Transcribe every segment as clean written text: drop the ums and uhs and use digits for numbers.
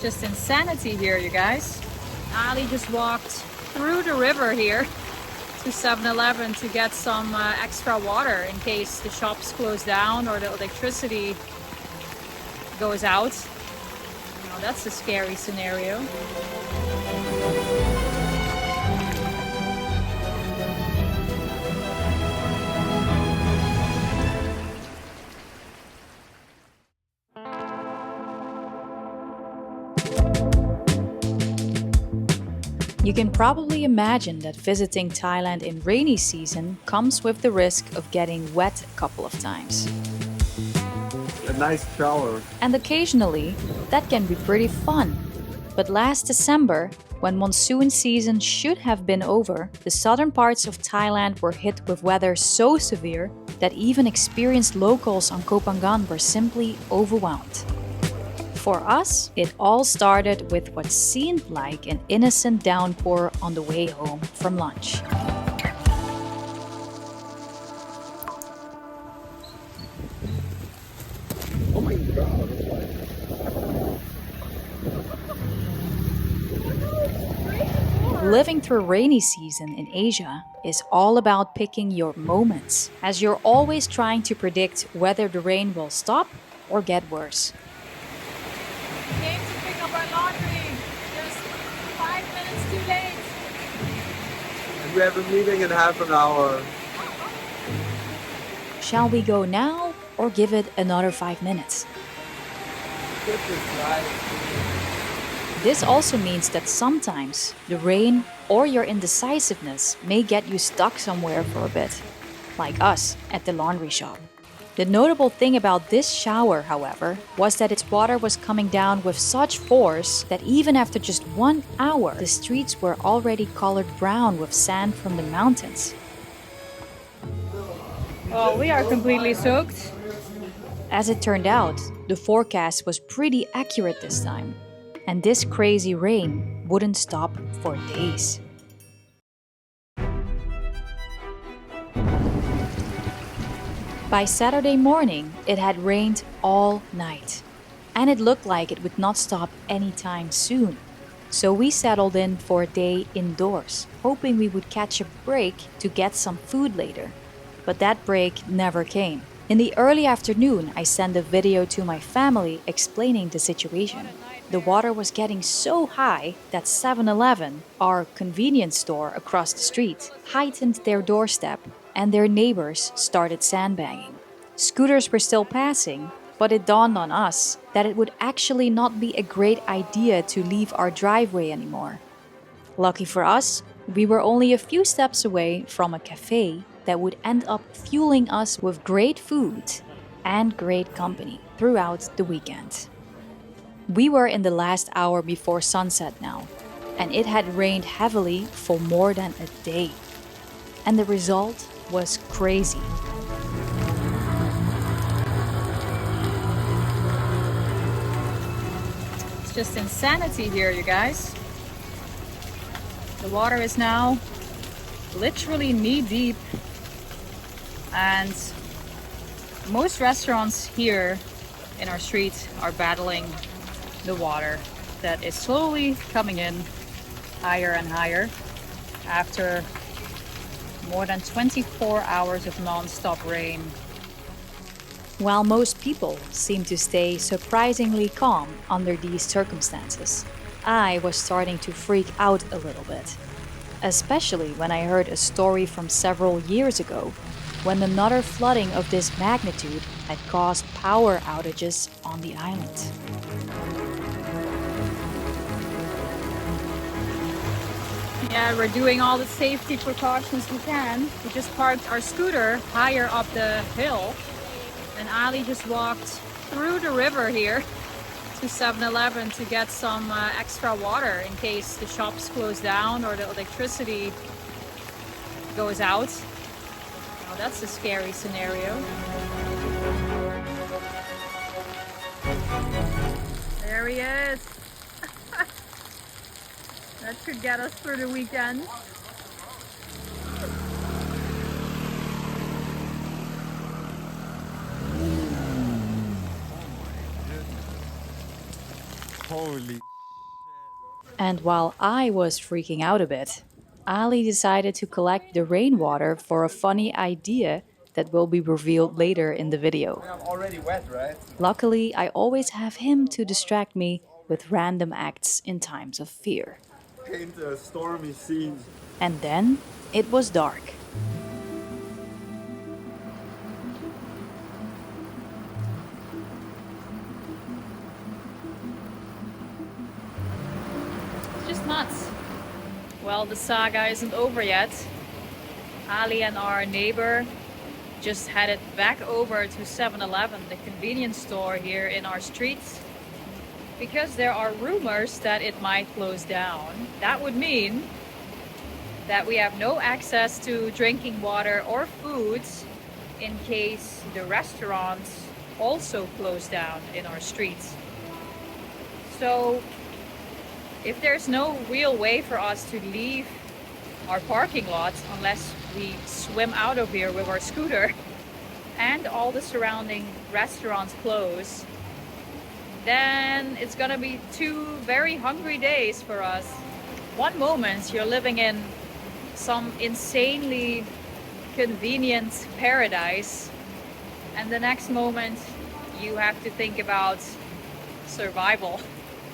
Just insanity here, you guys. Ali just walked through the river here to 7-Eleven to get some extra water in case the shops close down or the electricity goes out. Now that's a scary scenario. You can probably imagine that visiting Thailand in rainy season comes with the risk of getting wet a couple of times. A nice shower. And occasionally, that can be pretty fun. But last December, when monsoon season should have been over, the southern parts of Thailand were hit with weather so severe that even experienced locals on Koh Phangan were simply overwhelmed. For us, it all started with what seemed like an innocent downpour on the way home from lunch. Oh my god. Living through rainy season in Asia is all about picking your moments, as you're always trying to predict whether the rain will stop or get worse. Came to pick up our laundry, just 5 minutes too late. And we have a meeting in half an hour. Shall we go now or give it another 5 minutes? This also means that sometimes the rain or your indecisiveness may get you stuck somewhere for a bit, like us at the laundry shop. The notable thing about this shower, however, was that its water was coming down with such force that even after just 1 hour, the streets were already colored brown with sand from the mountains. Well, we are completely soaked. As it turned out, the forecast was pretty accurate this time, and this crazy rain wouldn't stop for days. By Saturday morning, it had rained all night, and it looked like it would not stop anytime soon. So we settled in for a day indoors, hoping we would catch a break to get some food later. But that break never came. In the early afternoon, I sent a video to my family explaining the situation. The water was getting so high that 7-Eleven, our convenience store across the street, heightened their doorstep and their neighbors started sandbagging. Scooters were still passing, but it dawned on us that it would actually not be a great idea to leave our driveway anymore. Lucky for us, we were only a few steps away from a cafe that would end up fueling us with great food and great company throughout the weekend. We were in the last hour before sunset now, and it had rained heavily for more than a day. And the result was crazy. It's just insanity here, you guys. The water is now literally knee deep, and most restaurants here in our street are battling the water that is slowly coming in higher and higher after more than 24 hours of non-stop rain. While most people seem to stay surprisingly calm under these circumstances, I was starting to freak out a little bit. Especially when I heard a story from several years ago, when another flooding of this magnitude had caused power outages on the island. Yeah, we're doing all the safety precautions we can. We just parked our scooter higher up the hill, and Ali just walked through the river here to 7-Eleven to get some extra water in case the shops close down or the electricity goes out. Now that's a scary scenario. There he is. That should get us through the weekend. Holy And while I was freaking out a bit, Ali decided to collect the rainwater for a funny idea that will be revealed later in the video. I'm already wet, right? Luckily, I always have him to distract me with random acts in times of fear. Paint a stormy scene. And then it was dark. It's just nuts. Well, the saga isn't over yet. Ali and our neighbor just headed back over to 7-Eleven, the convenience store here in our streets, because there are rumors that it might close down. That would mean that we have no access to drinking water or foods in case the restaurants also close down in our streets. So if there's no real way for us to leave our parking lot unless we swim out of here with our scooter and all the surrounding restaurants close, then it's gonna be 2 very hungry days for us. One moment you're living in some insanely convenient paradise, and the next moment you have to think about survival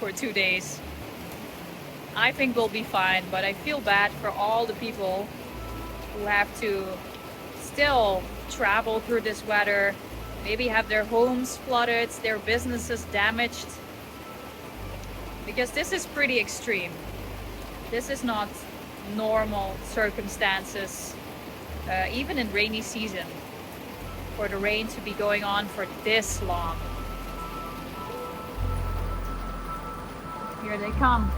for 2 days. I think we'll be fine, but I feel bad for all the people who have to still travel through this weather, maybe have their homes flooded, their businesses damaged, because this is pretty extreme. This is not normal circumstances, even in rainy season, for the rain to be going on for this long. Here they come.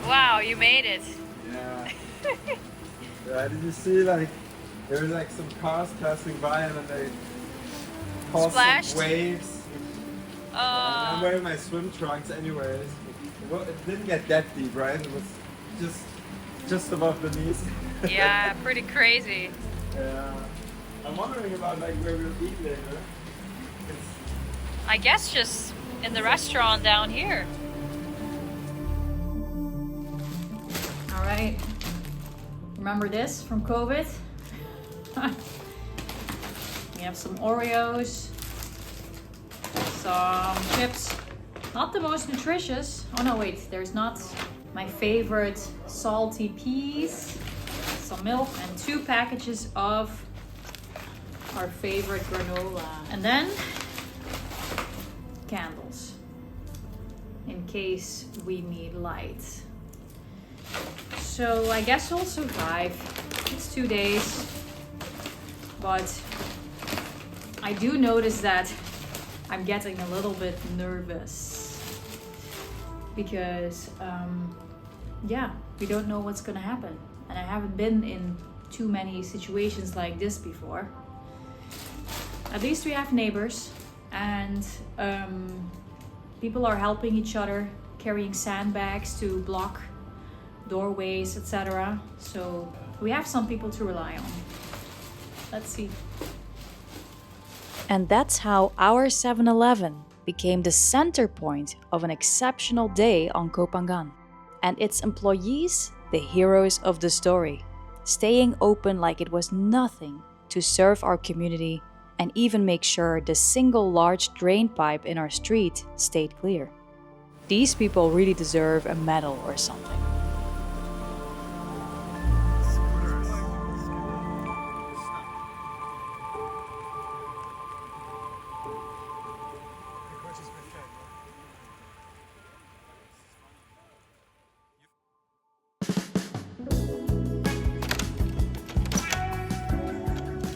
Wow, you made it. Yeah. Yeah, did you see, like, there were like some cars passing by and then they caused Splashed? some waves. And I'm wearing my swim trunks anyways. Well, it didn't get that deep, right? It was just above the knees. Yeah, pretty crazy. Yeah. I'm wondering about like where we'll eat later. I guess just in the restaurant down here. All right. Remember this from COVID? We have some Oreos, some chips. Not the most nutritious. Oh no, wait, there's not. My favorite salty peas, some milk, and 2 packages of our favorite granola. And then candles, in case we need light. So I guess we'll survive. It's 2 days, but I do notice that I'm getting a little bit nervous because yeah, we don't know what's gonna happen, and I haven't been in too many situations like this before. At least we have neighbors, and people are helping each other, carrying sandbags to block doorways, etc. So we have some people to rely on. Let's see. And that's how our 7-Eleven became the center point of an exceptional day on Koh Phangan, and its employees the heroes of the story, staying open like it was nothing to serve our community and even make sure the single large drain pipe in our street stayed clear. These people really deserve a medal or something.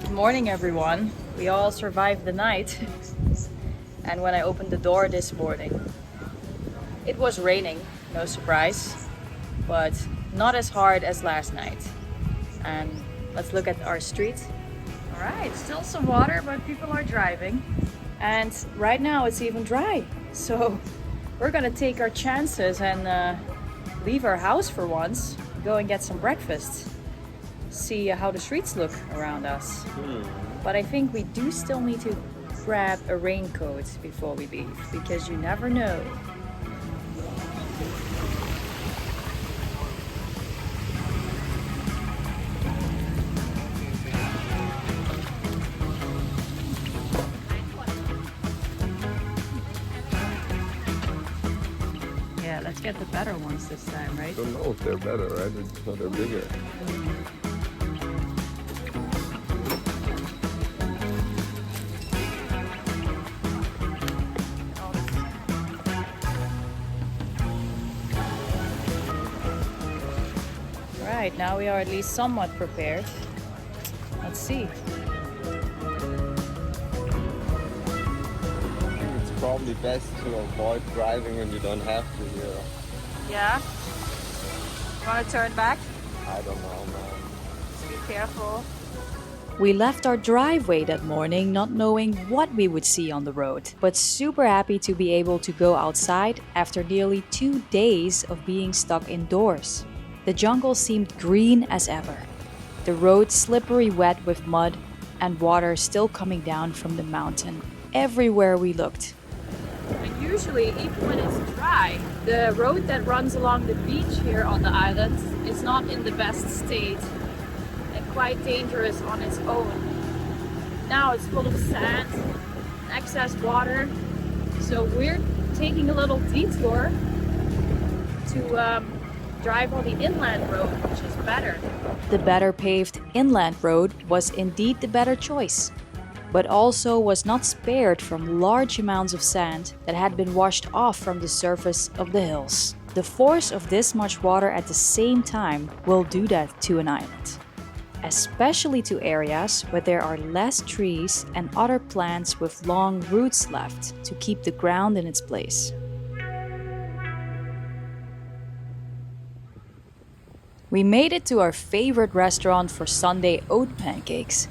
Good morning, everyone. We all survived the night. And when I opened the door this morning, it was raining, no surprise, but not as hard as last night. And let's look at our street. All right, still some water, but people are driving. And right now it's even dry. So we're gonna take our chances and leave our house for once, go and get some breakfast. see how the streets look around us. But I think we do still need to grab a raincoat before we leave, because you never know. Yeah, let's get the better ones this time, right? I don't know if they're better, right? Or they're bigger. Right, now we are at least somewhat prepared. Let's see. It's probably best to avoid driving when you don't have to here. Yeah? Want to turn back? I don't know, man. Just be careful. We left our driveway that morning not knowing what we would see on the road, but super happy to be able to go outside after nearly 2 days of being stuck indoors. The jungle seemed green as ever. The road slippery wet with mud and water still coming down from the mountain everywhere we looked. And usually, even when it's dry, the road that runs along the beach here on the island is not in the best state and quite dangerous on its own. Now it's full of sand, excess water, so we're taking a little detour to drive on the inland road, which is better. The better paved inland road was indeed the better choice, but also was not spared from large amounts of sand that had been washed off from the surface of the hills. The force of this much water at the same time will do that to an island, especially to areas where there are less trees and other plants with long roots left to keep the ground in its place. We made it to our favorite restaurant for Sunday oat pancakes,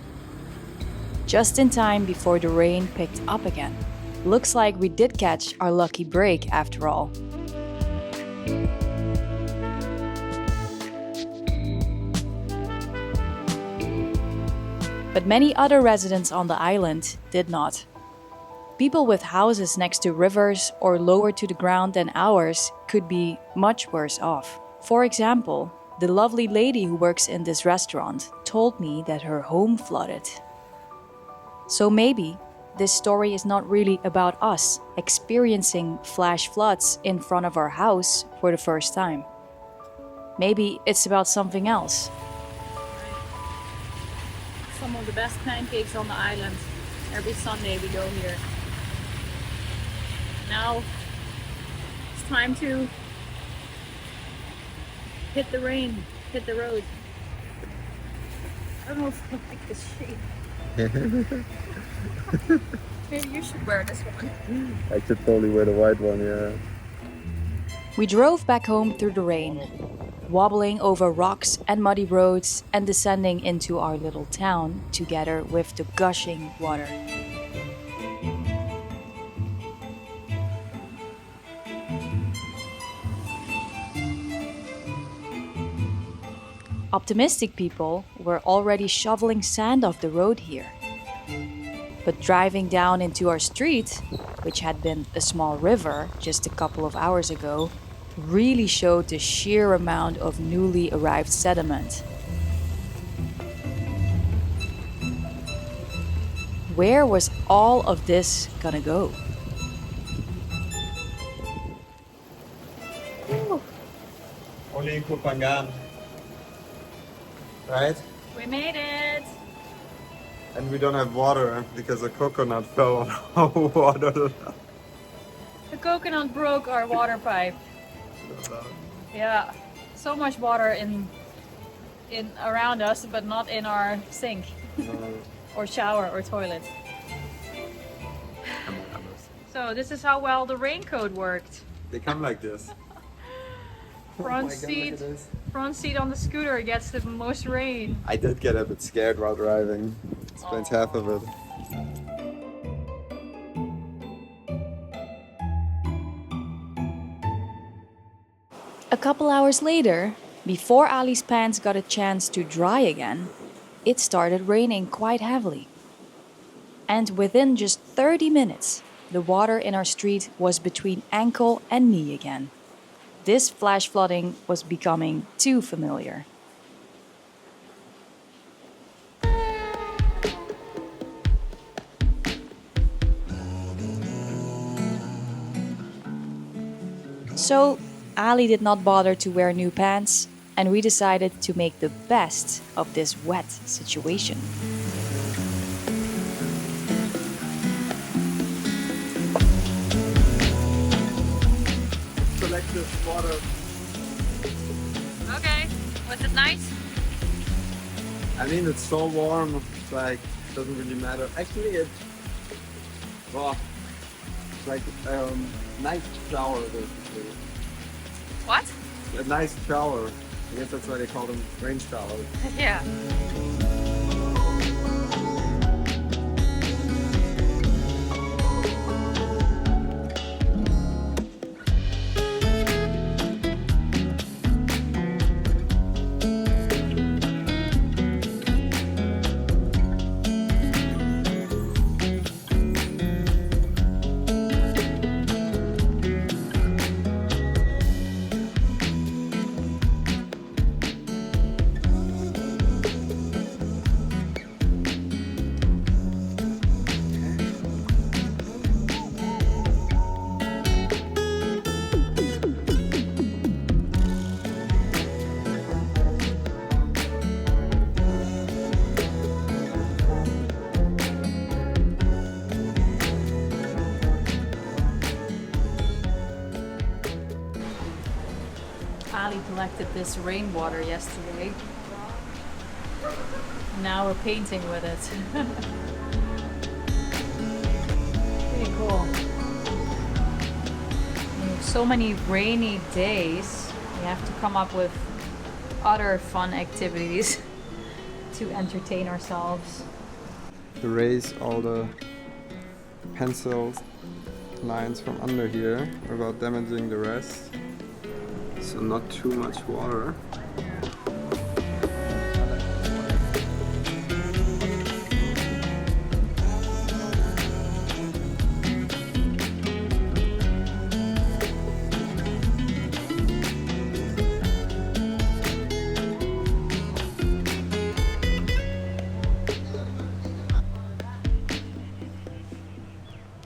just in time before the rain picked up again. Looks like we did catch our lucky break after all. But many other residents on the island did not. People with houses next to rivers or lower to the ground than ours could be much worse off. For example, the lovely lady who works in this restaurant told me that her home flooded. So maybe this story is not really about us experiencing flash floods in front of our house for the first time. Maybe it's about something else. Some of the best pancakes on the island. Every Sunday we go here. Now it's time to hit the rain, hit the road. I don't know if I like this shape. Maybe you should wear this one. I should totally wear the white one, yeah. We drove back home through the rain, wobbling over rocks and muddy roads and descending into our little town together with the gushing water. Optimistic people were already shoveling sand off the road here. But driving down into our street, which had been a small river just a couple of hours ago, really showed the sheer amount of newly arrived sediment. Where was all of this gonna go? Only in Koh Phangan. Right? We made it! And we don't have water because a coconut fell on our water. The coconut broke our water pipe. Yeah, so much water in around us, but not in our sink or shower or toilet. So this is how well the raincoat worked. They come like this. Front seat on the scooter gets the most rain. I did get a bit scared while driving. Spent half of it. A couple hours later, Before Ali's pants got a chance to dry again, it started raining quite heavily. And within just 30 minutes, the water in our street was between ankle and knee again. This flash flooding was becoming too familiar. So, Ali did not bother to wear new pants, and we decided to make the best of this wet situation. Select this water. Okay, was it nice? I mean, it's so warm, it's like, doesn't really matter. Actually, well, it's like nice shower, basically. What? A nice shower. I guess that's why they call them rain showers. Yeah. Ali collected this rainwater yesterday. Now we're painting with it. Pretty cool. With so many rainy days, we have to come up with other fun activities to entertain ourselves. Erase all the pencil lines from under here without damaging the rest. So not too much water.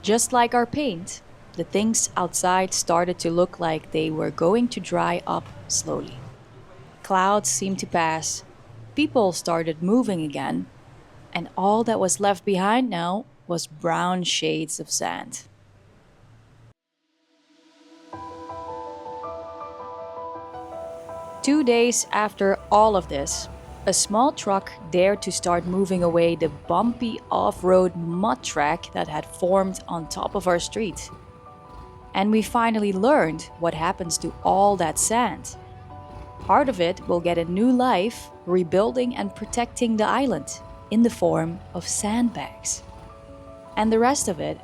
Just like our paint, the things outside started to look like they were going to dry up slowly. Clouds seemed to pass, people started moving again, and all that was left behind now was brown shades of sand. Two days after all of this, a small truck dared to start moving away the bumpy off-road mud track that had formed on top of our street. And we finally learned what happens to all that sand. Part of it will get a new life, rebuilding and protecting the island in the form of sandbags. And the rest of it,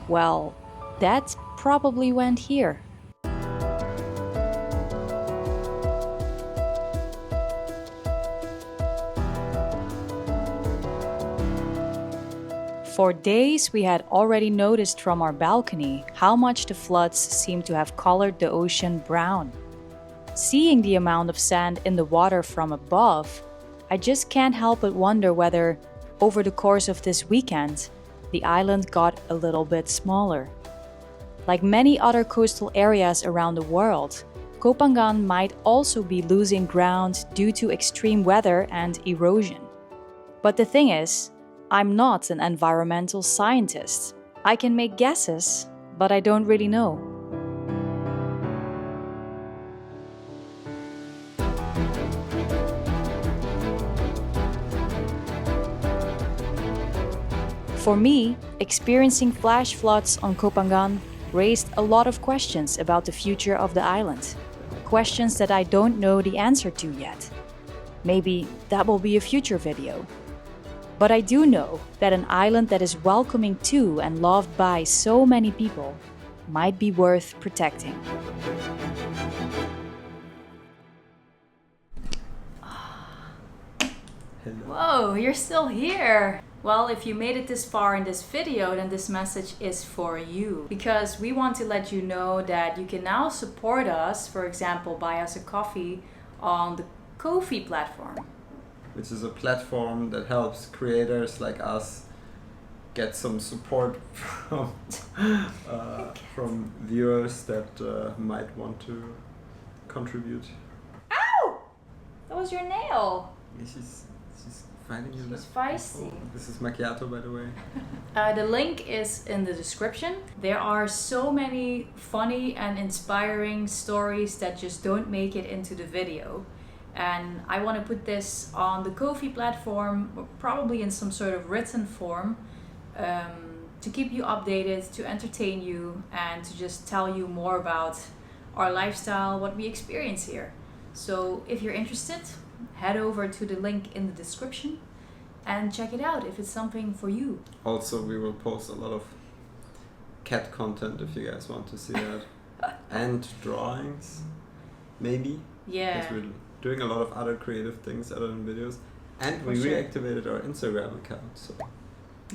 well, that probably went here. For days, we had already noticed from our balcony how much the floods seemed to have colored the ocean brown. Seeing the amount of sand in the water from above, I just can't help but wonder whether, over the course of this weekend, the island got a little bit smaller. Like many other coastal areas around the world, Koh Phangan might also be losing ground due to extreme weather and erosion. But the thing is, I'm not an environmental scientist. I can make guesses, but I don't really know. For me, experiencing flash floods on Koh Phangan raised a lot of questions about the future of the island. Questions that I don't know the answer to yet. Maybe that will be a future video. But I do know that an island that is welcoming to and loved by so many people might be worth protecting. Hello. Whoa, you're still here! Well, if you made it this far in this video, then this message is for you. Because we want to let you know that you can now support us, for example, buy us a coffee on the Ko-fi platform. Which is a platform that helps creators like us get some support from viewers that might want to contribute. Ow! That was your nail. She's fighting you. She's feisty. Oh, this is macchiato, by the way. The link is in the description. There are so many funny and inspiring stories that just don't make it into the video. And I want to put this on the Ko-fi platform, probably in some sort of written form, to keep you updated, to entertain you, and to just tell you more about our lifestyle, what we experience here. So if you're interested, head over to the link in the description and check it out if it's something for you. Also, we will post a lot of cat content if you guys want to see that. And drawings, maybe. Yeah. Because we're doing a lot of other creative things other than videos. And we For sure. reactivated our Instagram account. So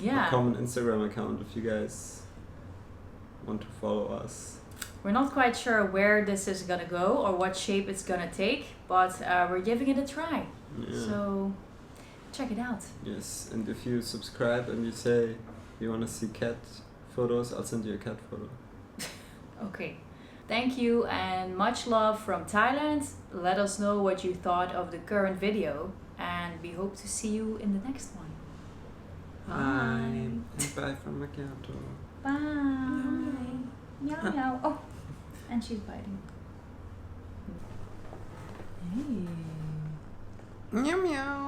Yeah. a common Instagram account if you guys want to follow us. We're not quite sure where this is gonna go or what shape it's gonna take, but we're giving it a try. Yeah. So check it out. Yes, and if you subscribe and you say you want to see cat photos, I'll send you a cat photo. Okay. Thank you and much love from Thailand. Let us know what you thought of the current video and we hope to see you in the next one. Bye. And bye from macchiato. Bye. Meow meow. Oh, and she's biting. Hey. Meow meow.